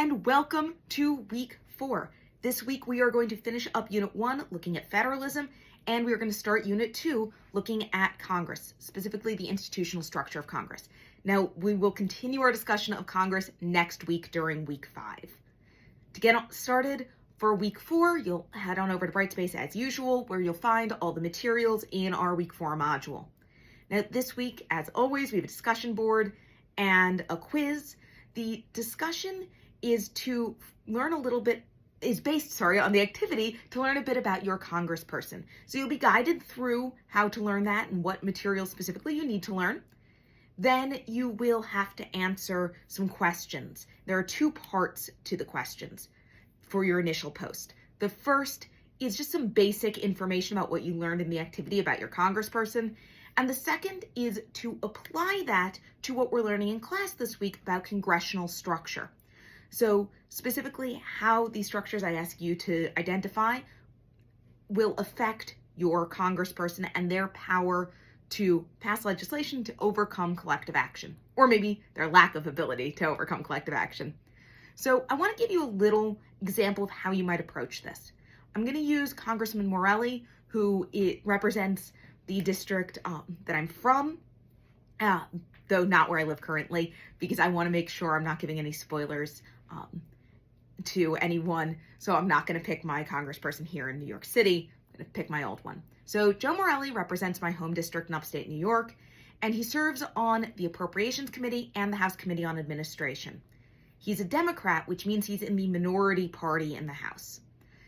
and welcome to week 4. This week we are going to finish up Unit 1 looking at federalism, and we are going to start Unit 2 looking at Congress, specifically the institutional structure of Congress. Now, we will continue our discussion of Congress next week during week 5. To get started for week 4, you'll head on over to Brightspace as usual, where you'll find all the materials in our week 4 module. Now, this week, as always, we have a discussion board and a quiz. The discussion is to learn a little bit, is based, on the activity to learn a bit about your congressperson. So you'll be guided through how to learn that and what materials specifically you need to learn. Then you will have to answer some questions. There are 2 parts to the questions for your initial post. The first is just some basic information about what you learned in the activity about your congressperson. And the second is to apply that to what we're learning in class this week about congressional structure. So specifically how these structures I ask you to identify will affect your congressperson and their power to pass legislation to overcome collective action, or maybe their lack of ability to overcome collective action. So I want to give you a little example of how you might approach this. I'm going to use Congressman Morelli, who represents the district that I'm from, though not where I live currently, because I want to make sure I'm not giving any spoilers to anyone. So I'm not going to pick my congressperson here in New York City. I'm going to pick my old one. So Joe Morelli represents my home district in upstate New York, and he serves on the Appropriations Committee and the House Committee on Administration. He's a Democrat, which means he's in the minority party in the House.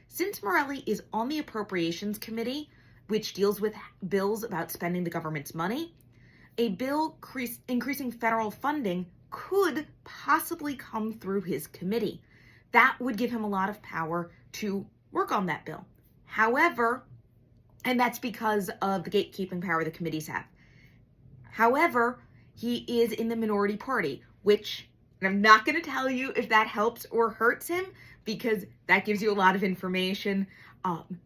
Since Morelli is on the Appropriations Committee, which deals with bills about spending the government's money, a bill increasing federal funding could possibly come through his committee. That would give him a lot of power to work on that bill. However, and that's because of the gatekeeping power the committees have. However, he is in the minority party, which, and I'm not going to tell you if that helps or hurts him, because that gives you a lot of information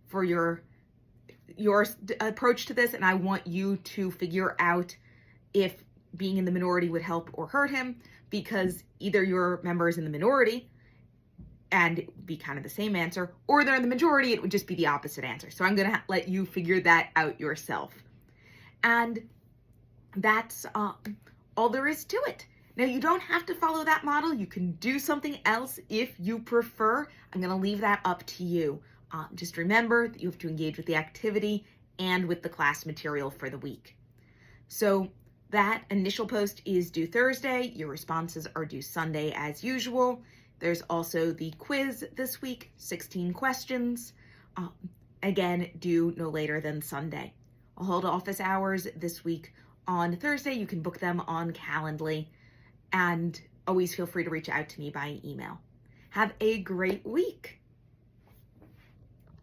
for your approach to this, and I want you to figure out if being in the minority would help or hurt him, because either your member is in the minority and it would be kind of the same answer, or they're in the majority, it would just be the opposite answer. So I'm going to let you figure that out yourself. And that's all there is to it. Now, you don't have to follow that model. You can do something else if you prefer. I'm going to leave that up to you. Just remember that you have to engage with the activity and with the class material for the week. So that initial post is due Thursday. Your responses are due Sunday as usual. There's also the quiz this week, 16 questions. Again, due no later than Sunday. I'll hold office hours this week on Thursday. You can book them on Calendly, and always feel free to reach out to me by email. Have a great week.